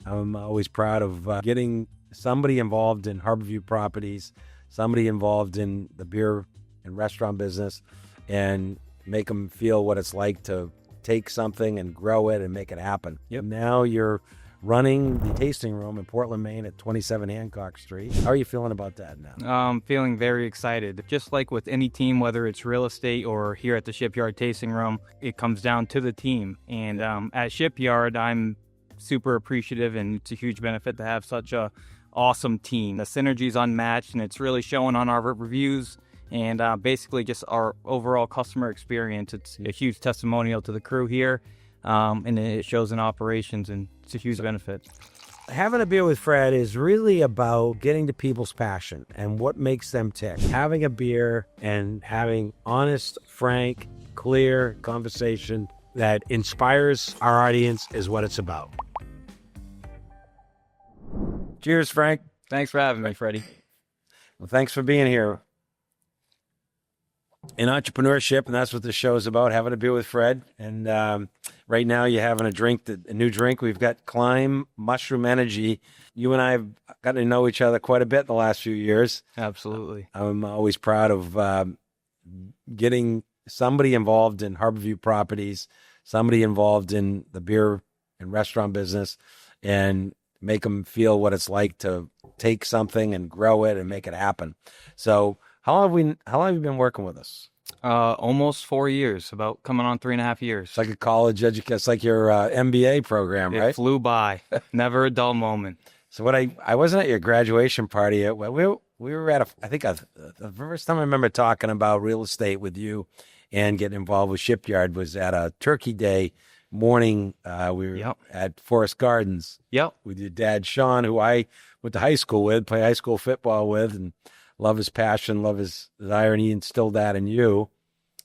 I'm always proud of getting somebody involved in Harborview Properties, somebody involved in the beer and restaurant business, and make them feel what it's like to take something and grow it and make it happen. Yep. Now you're running the tasting room in Portland, Maine at 27 Hancock Street. How are you feeling about that now? I'm feeling very excited. Just like with any team, whether it's real estate or here at the Shipyard Tasting Room, it comes down to the team. And at Shipyard, I'm super appreciative, and it's a huge benefit to have such a awesome team. The synergy's unmatched, and it's really showing on our reviews and basically just our overall customer experience. It's a huge testimonial to the crew here, and it shows in operations, and it's a huge benefit. Having a beer with Fred is really about getting to people's passion and what makes them tick. Having a beer and having honest, frank, clear conversation that inspires our audience is what it's about. Cheers, Frank. Thanks for having me, Freddie. Well, thanks for being here. In entrepreneurship, and that's what this show is about, having a beer with Fred. And right now you're having a new drink. We've got Climb Mushroom Energy. You and I have gotten to know each other quite a bit in the last few years. Absolutely. I'm always proud of getting somebody involved in Harborview Properties, somebody involved in the beer and restaurant business, and make them feel what it's like to take something and grow it and make it happen. So how long have you been working with us? Almost 4 years, about coming on 3.5 years. It's like a college education. It's like your MBA program, right? It flew by. Never a dull moment. So I wasn't at your graduation party. We were at the first time I remember talking about real estate with you and getting involved with Shipyard was at a Turkey Day morning. We were at Forest Gardens. Yep. With your dad, Sean, who I went to high school with, play high school football with, and love his passion, love his desire, and he instilled that in you.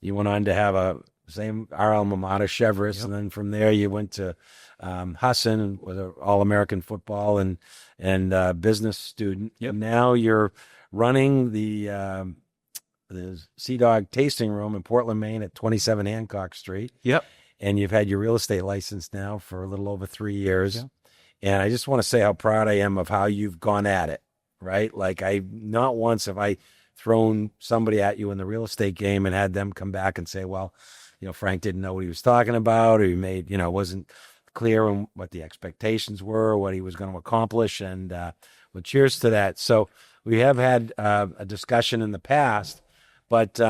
You went on to have our alma mater, Chevrolet, and then from there you went to Husson and was an All-American football and business student. Yep. And now you're running the Sea Dog Tasting Room in Portland, Maine at 27 Hancock Street. Yep. And you've had your real estate license now for a little over 3 years. Yep. And I just want to say how proud I am of how you've gone at it. Right? Like not once have I thrown somebody at you in the real estate game and had them come back and say, well, Frank didn't know what he was talking about, or he made, wasn't clear on what the expectations were, or what he was going to accomplish. And well, cheers to that. So we have had a discussion in the past, but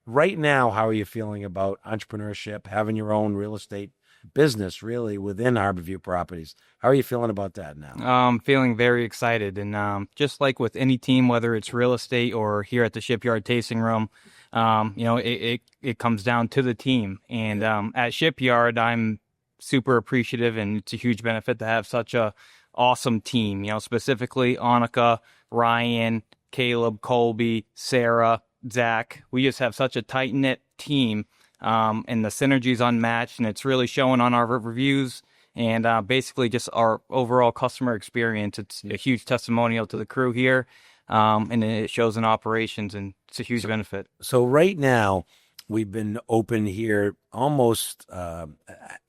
right now, how are you feeling about entrepreneurship, having your own real estate business really within Harborview Properties? How are you feeling about that now? I'm feeling very excited, and just like with any team, whether it's real estate or here at the Shipyard Tasting Room, it comes down to the team. And at Shipyard, I'm super appreciative, and it's a huge benefit to have such a awesome team. Specifically Annika, Ryan, Caleb, Colby, Sarah, Zach. We just have such a tight knit team. And the synergy's unmatched, and it's really showing on our reviews and basically just our overall customer experience. It's a huge testimonial to the crew here, and it shows in operations, and it's a huge benefit. So right now, we've been open here almost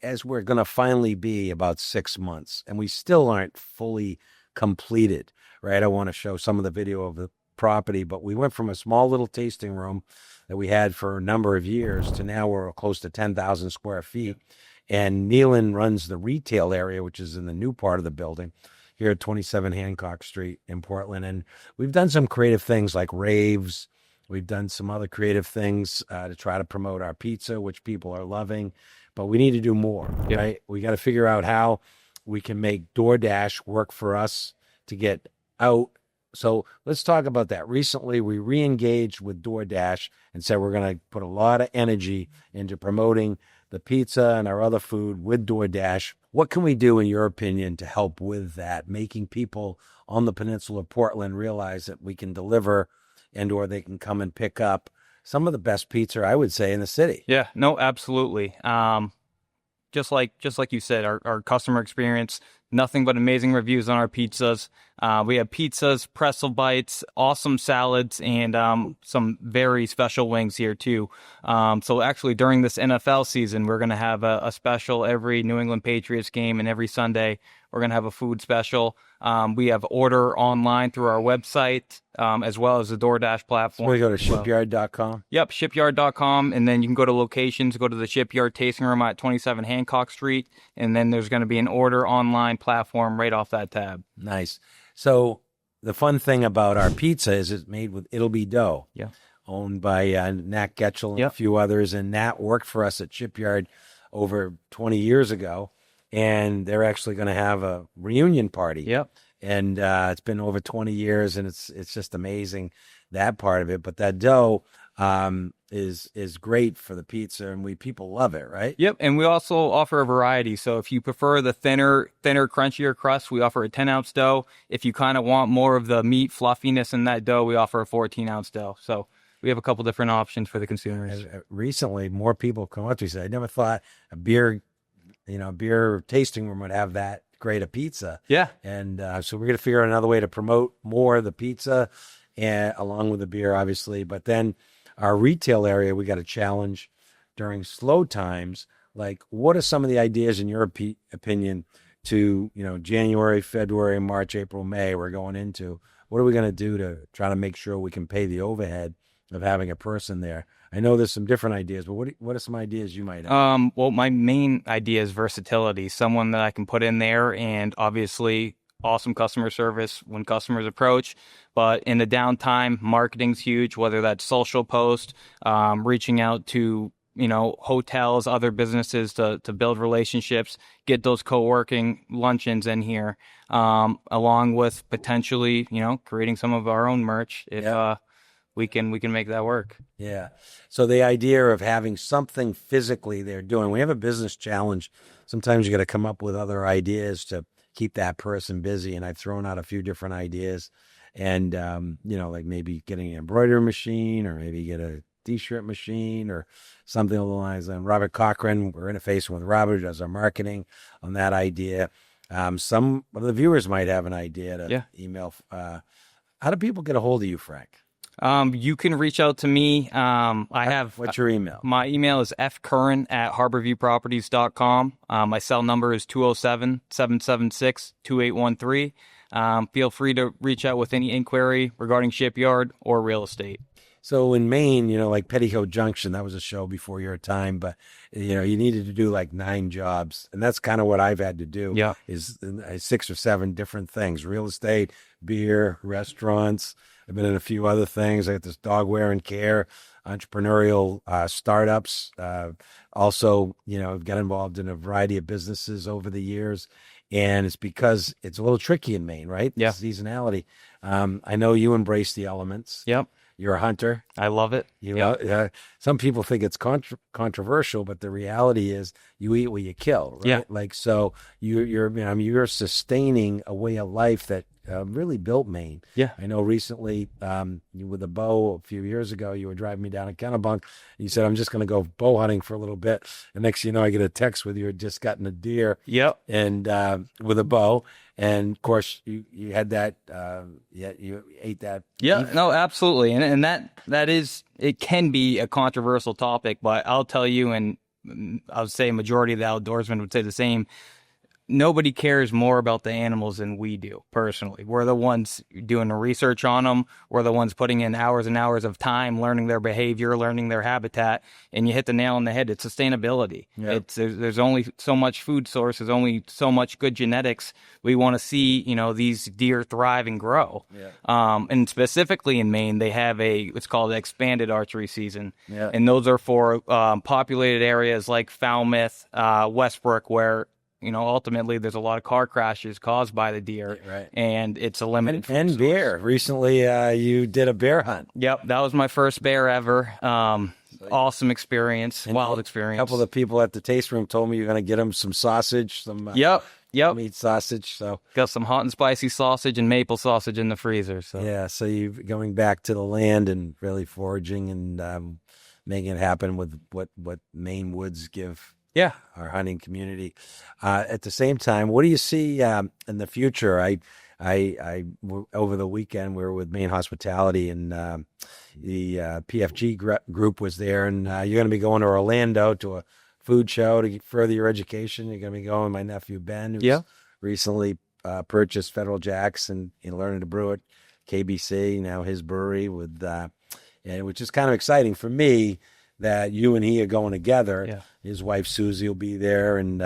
as we're going to finally be about 6 months, and we still aren't fully completed, right? I want to show some of the video of the property, but we went from a small little tasting room that we had for a number of years to now we're close to 10,000 square feet. And Nealon runs the retail area, which is in the new part of the building here at 27 Hancock Street in Portland. And we've done some creative things like raves. We've done some other creative things to try to promote our pizza, which people are loving, but we need to do more, right? We got to figure out how we can make DoorDash work for us to get out. So let's talk about that. Recently, we re-engaged with DoorDash and said we're going to put a lot of energy into promoting the pizza and our other food with DoorDash. What can we do, in your opinion, to help with that, making people on the peninsula of Portland realize that we can deliver and or they can come and pick up some of the best pizza, I would say, in the city? Yeah, no, absolutely. Just like you said, our customer experience, Nothing but amazing reviews on our pizzas. We have pizzas, pretzel bites, awesome salads, and some very special wings here too. So actually during this NFL season, we're going to have a special every New England Patriots game, and every Sunday we're going to have a food special. We have order online through our website, as well as the DoorDash platform. So we go to shipyard.com. Yep, shipyard.com, and then you can go to locations, go to the Shipyard Tasting Room at 27 Hancock Street, and then there's going to be an order online platform right off that tab. Nice. So the fun thing about our pizza is it's made with It'll Be Dough. Yeah. Owned by Nat Getchell and a few others, and Nat worked for us at Shipyard over 20 years ago, and they're actually going to have a reunion party. Yep. And it's been over 20 years, and it's just amazing, that part of it. But that dough is great for the pizza, and people love it, right? Yep, and we also offer a variety. So if you prefer the thinner, crunchier crust, we offer a 10-ounce dough. If you kind of want more of the meat fluffiness in that dough, we offer a 14-ounce dough. So we have a couple different options for the consumers. Recently, more people come up to me and say, I never thought a beer tasting room would have that great a pizza. Yeah. And so we're going to figure out another way to promote more of the pizza, and along with the beer, obviously. But then our retail area, we got a challenge during slow times. Like, what are some of the ideas, in your opinion, to, January, February, March, April, May we're going into? What are we going to do to try to make sure we can pay the overhead of having a person there? I know there's some different ideas, but what are some ideas you might have? Well, my main idea is versatility. Someone that I can put in there, and obviously awesome customer service when customers approach. But in the downtime, marketing's huge, whether that's social post, reaching out to, hotels, other businesses to build relationships, get those co-working luncheons in here, along with potentially, creating some of our own merch if we can make that work. Yeah. So the idea of having something physically they're doing, we have a business challenge. Sometimes you got to come up with other ideas to keep that person busy. And I've thrown out a few different ideas, and, like maybe getting an embroidery machine, or maybe get a t-shirt machine or something along the lines. And Robert Cochran, we're interfacing with Robert, who does our marketing on that idea. Some of the viewers might have an idea to email. How do people get a hold of you, Frank? You can reach out to me. What's your email? My email is fcurran@harborviewproperties.com. My cell number is 207-776-2813. Feel free to reach out with any inquiry regarding Shipyard or real estate. So in Maine, like Petticoat Junction, that was a show before your time, but, you needed to do like 9 jobs. And that's kind of what I've had to do. Yeah. Is 6 or 7 different things: real estate, beer, restaurants. I've been in a few other things. I got this dog wear and care, entrepreneurial startups. Also, I've got involved in a variety of businesses over the years. And it's because it's a little tricky in Maine, right? Yeah. Seasonality. I know you embrace the elements. Yep. You're a hunter. I love it. Some people think it's controversial, but the reality is you eat what you kill, right? Yeah. Like, so you're sustaining a way of life that really built Maine. Yeah. I know recently, with a bow a few years ago, you were driving me down to Kennebunk, and you said, I'm just going to go bow hunting for a little bit. And next thing you know, I get a text with you had just gotten a deer. Yep. And with a bow. And of course, you had that. You ate that. Yeah, no, absolutely, and that is, it can be a controversial topic, but I'll tell you, and I would say a majority of the outdoorsmen would say the same. Nobody cares more about the animals than we do, personally. We're the ones doing the research on them. We're the ones putting in hours and hours of time learning their behavior, learning their habitat. And you hit the nail on the head. It's sustainability. Yep. There's only so much food source. There's only so much good genetics. We want to see, these deer thrive and grow. Yeah. And specifically in Maine, they have it's called expanded archery season. Yeah. And those are for populated areas like Falmouth, Westbrook, where ultimately there's a lot of car crashes caused by the deer, right? And it's a limited and bear. Recently, you did a bear hunt. Yep, that was my first bear ever. Awesome experience, wild experience. A couple of the people at the taste room told me you're going to get them some sausage, some Yep. meat sausage. So got some hot and spicy sausage and maple sausage in the freezer. So yeah, so you're going back to the land and really foraging and making it happen with what Maine woods give Yeah. our hunting community. At the same time, what do you see in the future? Over the weekend we were with Maine Hospitality, and the PFG group was there, and you're going to be going to Orlando to a food show to further your education. You're going to be going with my nephew Ben, who's Yeah. recently purchased Federal Jacks and learning to brew at KBC, now his brewery and which is kind of exciting for me that you and he are going together. Yeah. His wife Susie will be there, and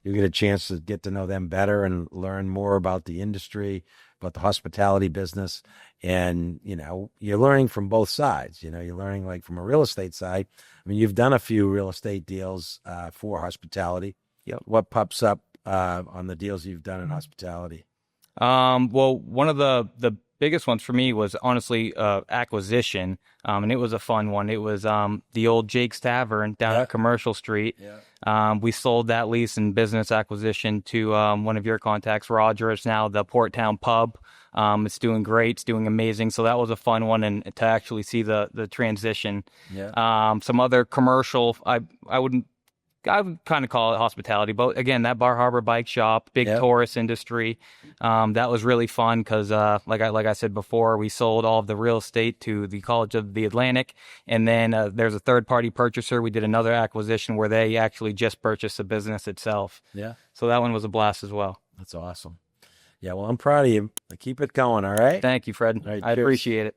you'll get a chance to get to know them better and learn more about the industry, about the hospitality business. And you're learning from both sides. You're learning like from a real estate side. I mean, you've done a few real estate deals for hospitality. Yep. What pops up on the deals you've done in hospitality? Well, one of the biggest ones for me was honestly acquisition, and it was a fun one. It was the old Jake's Tavern down at Commercial Street. Yeah. We sold that lease and business acquisition to one of your contacts, Roger. It's now the Port Town Pub. It's doing great. It's doing amazing. So that was a fun one, and to actually see the transition. Yeah. Some other commercial, I would kind of call it hospitality, but again, that Bar Harbor bike shop, big tourist industry, that was really fun because, like I said before, we sold all of the real estate to the College of the Atlantic, and then there's a third-party purchaser. We did another acquisition where they actually just purchased the business itself. Yeah. So that one was a blast as well. That's awesome. Yeah, well, I'm proud of you. Keep it going, all right? Thank you, Fred. All right, I cheers. appreciate it.